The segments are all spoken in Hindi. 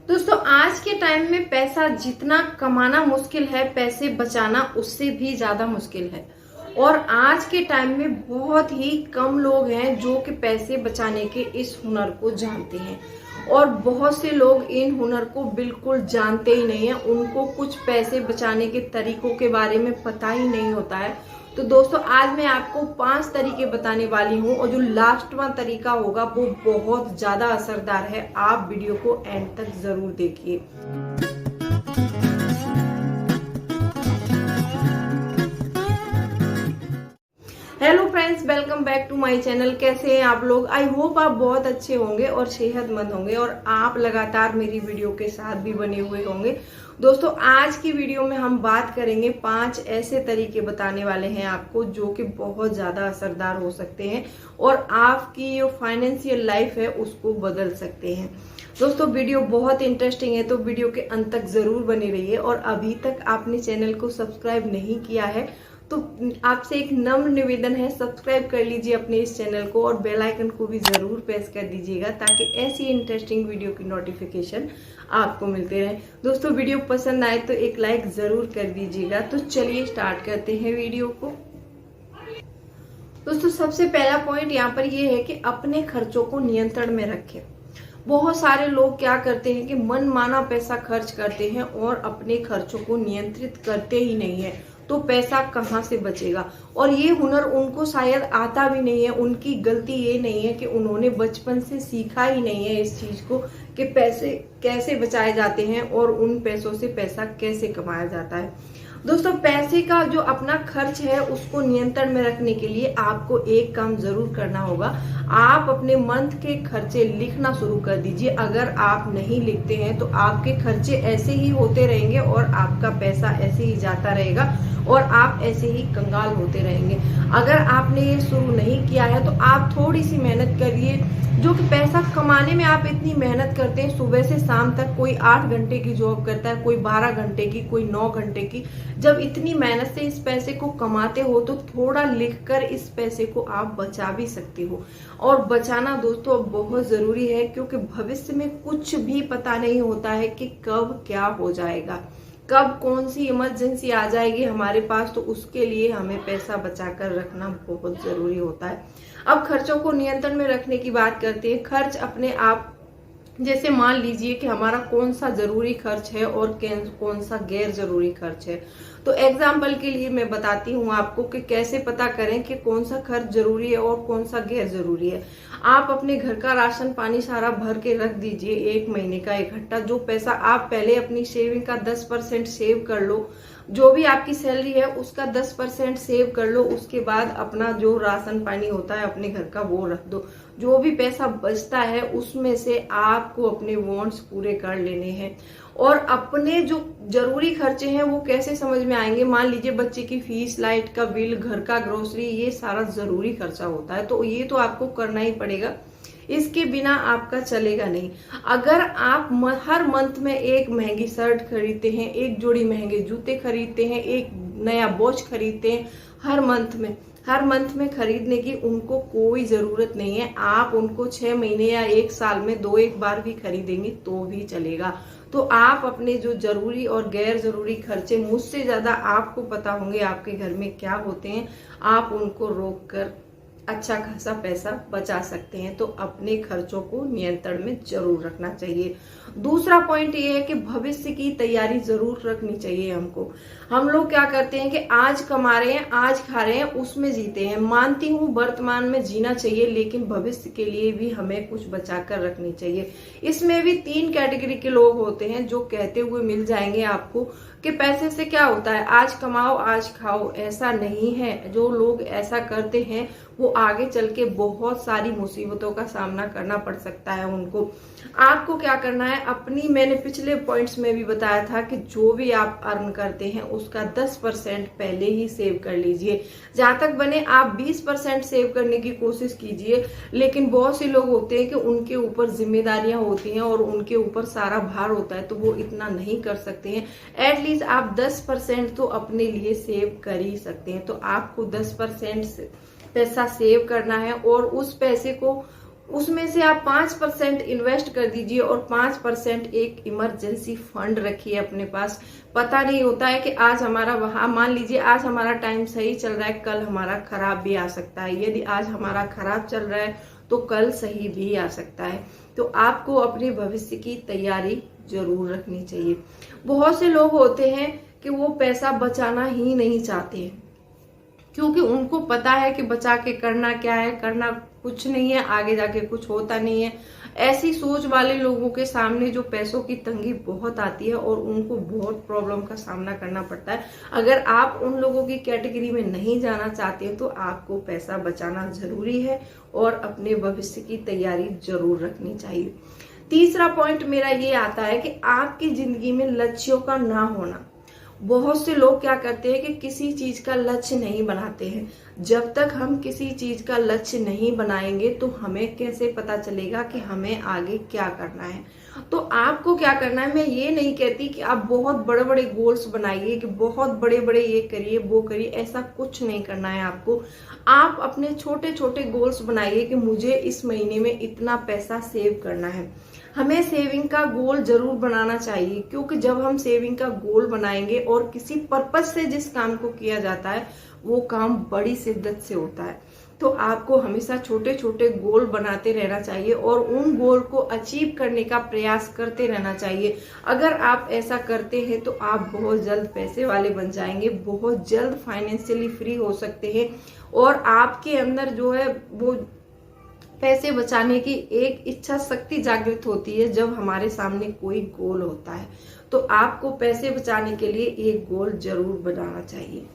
दोस्तों आज के टाइम में पैसा जितना कमाना मुश्किल है, पैसे बचाना उससे भी ज्यादा मुश्किल है। और आज के टाइम में बहुत ही कम लोग हैं जो कि पैसे बचाने के इस हुनर को जानते हैं, और बहुत से लोग इन हुनर को बिल्कुल जानते ही नहीं है। उनको कुछ पैसे बचाने के तरीकों के बारे में पता ही नहीं होता है। तो दोस्तों आज मैं आपको 5 तरीके बताने वाली हूँ, और जो लास्टवां तरीका होगा वो बहुत ज्यादा असरदार है। आप वीडियो को एंड तक जरूर देखिए। Hello friends, welcome back to my channel. कैसे हैं आप लोग? आई होप आप बहुत अच्छे होंगे और सेहतमंद होंगे, और आप लगातार मेरी वीडियो के साथ भी बने हुए होंगे। दोस्तों आज की वीडियो में हम बात करेंगे 5 ऐसे तरीके बताने वाले हैं आपको जो कि बहुत ज्यादा असरदार हो सकते हैं और आपकी जो फाइनेंशियल लाइफ है उसको बदल सकते हैं। दोस्तों वीडियो बहुत इंटरेस्टिंग है, तो वीडियो के अंत तक जरूर बने रहिए। और अभी तक आपने चैनल को सब्सक्राइब नहीं किया है तो आपसे एक नम्र निवेदन है, सब्सक्राइब कर लीजिए अपने इस चैनल को और बेल आइकन को भी जरूर प्रेस कर दीजिएगा ताकि ऐसी इंटरेस्टिंग वीडियो की नोटिफिकेशन आपको मिलते रहे। दोस्तों वीडियो पसंद आए तो एक लाइक जरूर कर दीजिएगा। तो चलिए स्टार्ट करते हैं वीडियो को। दोस्तों सबसे पहला पॉइंट यहाँ पर ये है कि अपने खर्चों को नियंत्रण में रखें। बहुत सारे लोग क्या करते हैं कि मनमाना पैसा खर्च करते हैं और अपने खर्चों को नियंत्रित करते ही नहीं है, तो पैसा कहाँ से बचेगा। और ये हुनर उनको शायद आता भी नहीं है। उनकी गलती ये नहीं है कि उन्होंने बचपन से सीखा ही नहीं है इस चीज को कि पैसे कैसे बचाए जाते हैं और उन पैसों से पैसा कैसे कमाया जाता है। दोस्तों पैसे का जो अपना खर्च है उसको नियंत्रण में रखने के लिए आपको एक काम जरूर करना होगा। आप अपने मंथ के खर्चे लिखना शुरू कर दीजिए। अगर आप नहीं लिखते हैं तो आपके खर्चे ऐसे ही होते रहेंगे और आपका पैसा ऐसे ही जाता रहेगा और आप ऐसे ही कंगाल होते रहेंगे। अगर आपने ये शुरू नहीं किया है तो आप थोड़ी सी मेहनत करिए। जो कि पैसा कमाने में आप इतनी मेहनत करते हैं, सुबह से शाम तक कोई 8 घंटे की जॉब करता है, कोई 12 घंटे की, कोई 9 घंटे की। जब इतनी मेहनत से इस पैसे को कमाते हो तो थोड़ा लिखकर इस पैसे को आप बचा भी सकते हो। और बचाना दोस्तों बहुत जरूरी है, क्योंकि भविष्य में कुछ भी पता नहीं होता है कि कब क्या हो जाएगा, कब कौन सी इमरजेंसी आ जाएगी हमारे पास। तो उसके लिए हमें पैसा बचाकर रखना बहुत जरूरी होता है। अब खर्चों को नियंत्रण में रखने की बात करते हैं। खर्च अपने आप, जैसे मान लीजिए कि हमारा कौन सा जरूरी खर्च है और कौन सा गैर जरूरी खर्च है। तो एग्जाम्पल के लिए मैं बताती हूँ आपको कि कैसे पता करें कि कौन सा खर्च जरूरी है और कौन सा गैर जरूरी है। आप अपने घर का राशन पानी सारा भर के रख दीजिए 1 महीने का इकट्ठा। जो पैसा आप पहले अपनी सेविंग का 10% सेव कर लो, जो भी आपकी सैलरी है उसका 10% सेव कर लो। उसके बाद अपना जो राशन पानी होता है अपने घर का वो रख दो। जो भी पैसा बचता है उसमें से आपको अपने वांट्स पूरे कर लेने हैं। और अपने जो जरूरी खर्चे हैं वो कैसे समझ में आएंगे? मान लीजिए बच्चे की फीस, लाइट का बिल, घर का ग्रोसरी, ये सारा जरूरी खर्चा होता है, तो ये तो आपको करना ही पड़ेगा। इसके बिना आपका चलेगा नहीं। अगर आप हर मंथ में एक महंगी शर्ट खरीदते हैं, एक जोड़ी महंगे जूते खरीदते हैं, एक नया वॉच खरीदते हैं हर मंथ में खरीदने की उनको कोई जरूरत नहीं है। आप उनको 6 महीने या 1 साल में 2-1 बार भी खरीदेंगे तो भी चलेगा। तो आप अपने जो जरूरी और गैर जरूरी खर्चे, मुझसे ज्यादा आपको पता होंगे आपके घर में क्या होते हैं, आप उनको रोक कर अच्छा खासा पैसा बचा सकते हैं। तो अपने खर्चों को नियंत्रण में जरूर रखना चाहिए। दूसरा पॉइंट ये है कि भविष्य की तैयारी जरूर रखनी चाहिए हमको। हम लोग क्या करते हैं कि आज कमा रहे हैं, आज खा रहे हैं, उसमें जीते हैं। मानती हूँ वर्तमान में जीना चाहिए, लेकिन भविष्य के लिए भी हमें कुछ बचा कर रखनी चाहिए। इसमें भी 3 कैटेगरी के लोग होते हैं जो कहते हुए मिल जाएंगे आपको कि पैसे से क्या होता है, आज कमाओ आज खाओ। ऐसा नहीं है। जो लोग ऐसा करते हैं वो आगे चल के बहुत सारी मुसीबतों का सामना करना पड़ सकता है उनको। आपको क्या करना है, अपनी, मैंने पिछले पॉइंट्स में भी बताया था कि जो भी आप अर्न करते हैं उसका 10% पहले ही सेव कर लीजिए। जहां तक बने आप 20% सेव करने की कोशिश कीजिए। लेकिन बहुत से लोग होते हैं कि उनके ऊपर जिम्मेदारियां होती हैं और उनके ऊपर सारा भार होता है, तो वो इतना नहीं कर सकते हैं। एटलीस्ट आप 10% तो अपने लिए सेव कर ही सकते हैं। तो आपको 10% पैसा सेव करना है और उस पैसे को उसमें से आप 5% इन्वेस्ट कर दीजिए और 5% एक इमरजेंसी फंड रखिए अपने पास। पता नहीं होता है कि आज हमारा वहां, मान लीजिए आज हमारा टाइम सही चल रहा है, कल हमारा खराब भी आ सकता है। यदि आज हमारा खराब चल रहा है तो कल सही भी आ सकता है। तो आपको अपने भविष्य की तैयारी जरूर रखनी चाहिए। बहुत से लोग होते हैं कि वो पैसा बचाना ही नहीं चाहते हैं, क्योंकि उनको पता है कि बचा के करना क्या है, करना कुछ नहीं है, आगे जाके कुछ होता नहीं है। ऐसी सोच वाले लोगों के सामने जो पैसों की तंगी बहुत आती है और उनको बहुत प्रॉब्लम का सामना करना पड़ता है। अगर आप उन लोगों की कैटेगरी में नहीं जाना चाहते तो आपको पैसा बचाना जरूरी है और अपने भविष्य की तैयारी जरूर रखनी चाहिए। तीसरा पॉइंट मेरा ये आता है कि आपकी जिंदगी में लक्ष्यों का ना होना। बहुत से लोग क्या करते हैं कि किसी चीज का लक्ष्य नहीं बनाते हैं। जब तक हम किसी चीज का लक्ष्य नहीं बनाएंगे तो हमें कैसे पता चलेगा कि हमें आगे क्या करना है। तो आपको क्या करना है, मैं ये नहीं कहती कि आप बहुत बड़े बड़े गोल्स बनाइए कि बहुत बड़े बड़े ये करिए वो करिए, ऐसा कुछ नहीं करना है आपको। आप अपने छोटे छोटे गोल्स बनाइए कि मुझे इस महीने में इतना पैसा सेव करना है। हमें सेविंग का गोल जरूर बनाना चाहिए, क्योंकि जब हम सेविंग का गोल बनाएंगे और किसी पर्पज से जिस काम को किया जाता है वो काम बड़ी शिद्दत से होता है। तो आपको हमेशा छोटे छोटे गोल बनाते रहना चाहिए और उन गोल को अचीव करने का प्रयास करते रहना चाहिए। अगर आप ऐसा करते हैं तो आप बहुत जल्द पैसे वाले बन जाएंगे, बहुत जल्द फाइनेंशियली फ्री हो सकते हैं और आपके अंदर जो है वो पैसे बचाने की एक इच्छा शक्ति जागृत होती है जब हमारे सामने कोई गोल होता है। तो आपको पैसे बचाने के लिए एक गोल जरूर बनाना चाहिए।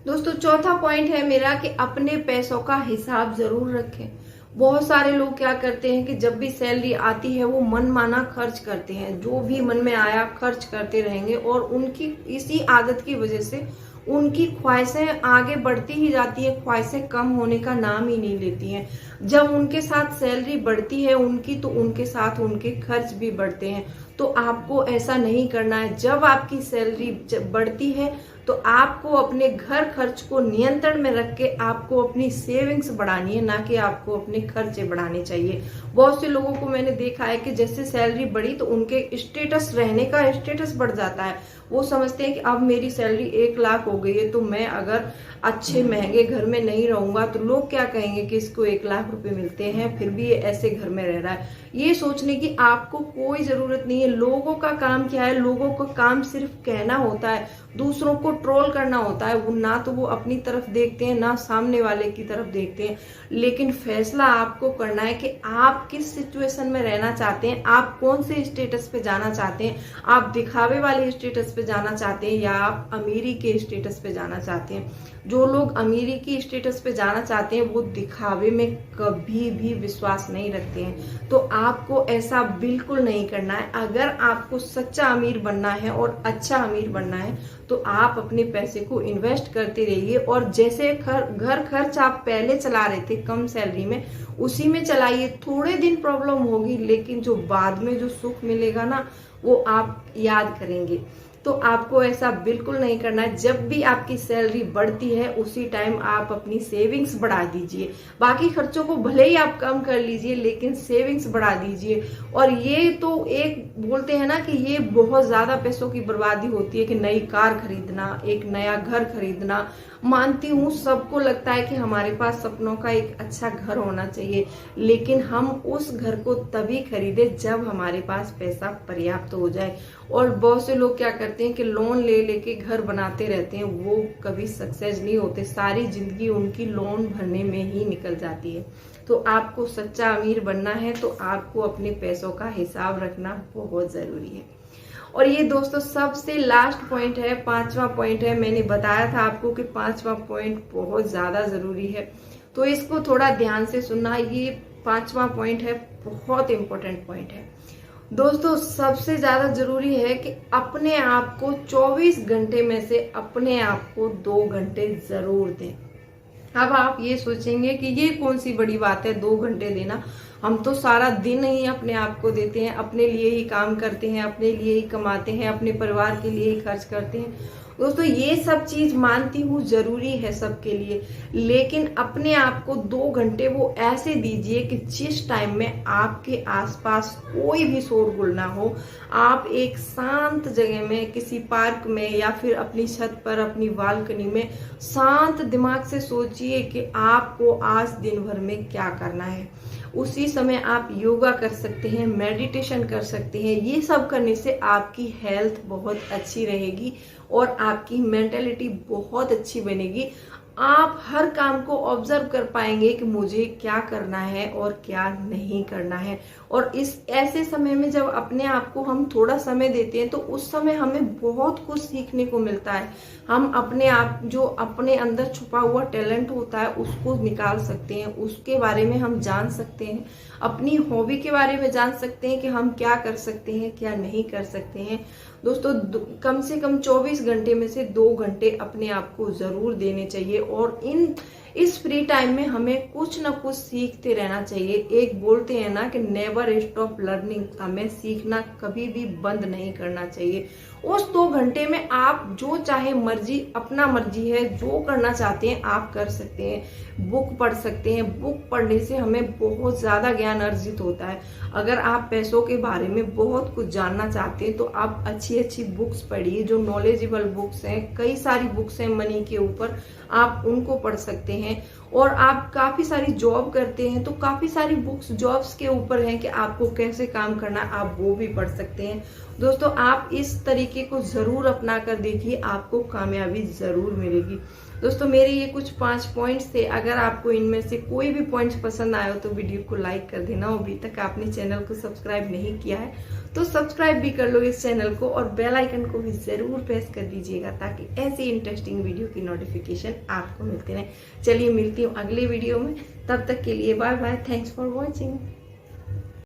दोस्तों, चौथा पॉइंट है मेरा कि अपने पैसों का हिसाब जरूर रखें। बहुत सारे लोग क्या करते हैं कि जब भी सैलरी आती है वो मनमाना खर्च करते हैं, जो भी मन में आया खर्च करते रहेंगे और उनकी इसी आदत की वजह से उनकी ख्वाहिशें आगे बढ़ती ही जाती है, ख्वाहिशें कम होने का नाम ही नहीं लेती हैं। जब उनके साथ सैलरी बढ़ती है उनकी, तो उनके साथ उनके खर्च भी बढ़ते हैं। तो आपको ऐसा नहीं करना है। जब आपकी सैलरी बढ़ती है तो आपको अपने घर खर्च को नियंत्रण में रख के आपको अपनी सेविंग्स बढ़ानी है, ना कि आपको अपने खर्चे बढ़ाने चाहिए। बहुत से लोगों को मैंने देखा है कि जैसे सैलरी बढ़ी तो उनके स्टेटस, रहने का स्टेटस बढ़ जाता है। वो समझते हैं कि अब मेरी सैलरी 1 लाख हो गई है तो मैं अगर अच्छे महंगे घर में नहीं रहूंगा तो लोग क्या कहेंगे कि इसको 1 लाख रुपए मिलते हैं फिर भी ये ऐसे घर में रह रहा है। ये सोचने की आपको कोई जरूरत नहीं है। लोगों का काम क्या है, लोगों का काम सिर्फ कहना होता है, दूसरों को ट्रोल करना होता है। वो ना तो वो अपनी तरफ देखते हैं ना सामने वाले की तरफ देखते हैं। लेकिन फैसला आपको करना है कि आप किस सिचुएशन में रहना चाहते हैं, आप कौन से स्टेटस पे जाना चाहते हैं। आप दिखावे वाले स्टेटस पे जाना चाहते हैं या आप अमीरी के स्टेटस पे जाना चाहते हैं। जो लोग अमीरी की स्टेटस पे जाना चाहते हैं वो दिखावे में कभी भी विश्वास नहीं रखते हैं। तो आपको ऐसा बिल्कुल नहीं करना है। अगर आपको सच्चा अमीर बनना है और अच्छा अमीर बनना है तो आप अपने पैसे को इन्वेस्ट करते रहिए और जैसे घर खर्च आप पहले चला रहे थे कम सैलरी में, उसी में चलाइए। थोड़े दिन प्रॉब्लम होगी लेकिन जो बाद में जो सुख मिलेगा ना वो आप याद करेंगे। तो आपको ऐसा बिल्कुल नहीं करना है। जब भी आपकी सैलरी बढ़ती है उसी टाइम आप अपनी सेविंग्स बढ़ा दीजिए। बाकी खर्चों को भले ही आप कम कर लीजिए लेकिन सेविंग्स बढ़ा दीजिए। और ये तो एक बोलते हैं ना कि ये बहुत ज्यादा पैसों की बर्बादी होती है कि नई कार खरीदना, एक नया घर खरीदना। मानती हूँ सबको लगता है कि हमारे पास सपनों का एक अच्छा घर होना चाहिए, लेकिन हम उस घर को तभी खरीदे जब हमारे पास पैसा पर्याप्त हो जाए। और बहुत से लोग क्या करते हैं कि लोन ले लेके घर बनाते रहते हैं, वो कभी सक्सेस नहीं होते। सारी जिंदगी उनकी लोन भरने में ही निकल जाती है। तो आपको सच्चा अमीर बनना है तो आपको अपने पैसों का हिसाब रखना बहुत जरूरी है। और ये दोस्तों सबसे लास्ट पॉइंट है, 5वां पॉइंट है। मैंने बताया था आपको कि 5वां पॉइंट बहुत ज्यादा जरूरी है, तो इसको थोड़ा ध्यान से सुनना। ये 5वां पॉइंट है, बहुत इंपॉर्टेंट पॉइंट है। दोस्तों सबसे ज्यादा जरूरी है कि अपने आप को 24 घंटे में से अपने आप को 2 घंटे जरूर दें। अब आप ये सोचेंगे कि ये कौन सी बड़ी बात है 2 घंटे देना, हम तो सारा दिन ही अपने आप को देते हैं, अपने लिए ही काम करते हैं, अपने लिए ही कमाते हैं, अपने परिवार के लिए ही खर्च करते हैं। दोस्तों ये सब चीज मानती हूँ जरूरी है सबके लिए, लेकिन अपने आप को 2 घंटे वो ऐसे दीजिए कि जिस टाइम में आपके आसपास कोई भी शोरगुल ना हो, आप एक शांत जगह में, किसी पार्क में या फिर अपनी छत पर, अपनी बालकनी में शांत दिमाग से सोचिए कि आपको आज दिन भर में क्या करना है। उसी समय आप योगा कर सकते हैं, मेडिटेशन कर सकते हैं। ये सब करने से आपकी हेल्थ बहुत अच्छी रहेगी और आपकी मेंटालिटी बहुत अच्छी बनेगी। आप हर काम को ऑब्जर्व कर पाएंगे कि मुझे क्या करना है और क्या नहीं करना है। और इस ऐसे समय में जब अपने आप को हम थोड़ा समय देते हैं तो उस समय हमें बहुत कुछ सीखने को मिलता है। हम अपने आप, जो अपने अंदर छुपा हुआ टैलेंट होता है, उसको निकाल सकते हैं, उसके बारे में हम जान सकते हैं, अपनी हॉबी के बारे में जान सकते हैं कि हम क्या कर सकते हैं, क्या नहीं कर सकते हैं। दोस्तों कम से कम 24 घंटे में से 2 घंटे अपने आप को जरूर देने चाहिए और इस फ्री टाइम में हमें कुछ ना कुछ सीखते रहना चाहिए। एक बोलते हैं ना कि नेवर स्टॉप लर्निंग, हमें सीखना कभी भी बंद नहीं करना चाहिए। उस 2 घंटे में आप जो चाहे मर्जी, अपना मर्जी है, जो करना चाहते हैं आप कर सकते हैं। बुक पढ़ सकते हैं, बुक पढ़ने से हमें बहुत ज्यादा ज्ञान अर्जित होता है। अगर आप पैसों के बारे में बहुत कुछ जानना चाहते हैं तो आप अच्छी अच्छी बुक्स पढ़िए, जो नॉलेजेबल बुक्स हैं। कई सारी बुक्स हैं मनी के ऊपर, आप उनको पढ़ सकते हैं। और आप काफी सारी जॉब करते हैं तो काफी सारी बुक्स जॉब्स के ऊपर हैं कि आपको कैसे काम करना है, आप वो भी पढ़ सकते हैं। दोस्तों आप इस तरीके को जरूर अपना कर देखिए, आपको कामयाबी जरूर मिलेगी। दोस्तों मेरे ये कुछ 5 पॉइंट्स थे। अगर आपको इनमें से कोई भी पॉइंट्स पसंद आया हो तो वीडियो को लाइक कर देना। अभी तक आपने चैनल को सब्सक्राइब नहीं किया है तो सब्सक्राइब भी कर लो इस चैनल को, और बेल आइकन को भी जरूर प्रेस कर दीजिएगा ताकि ऐसी इंटरेस्टिंग वीडियो की नोटिफिकेशन आपको मिलती रहे। चलिए मिलती हूँ अगले वीडियो में, तब तक के लिए bye bye. Thanks for watching.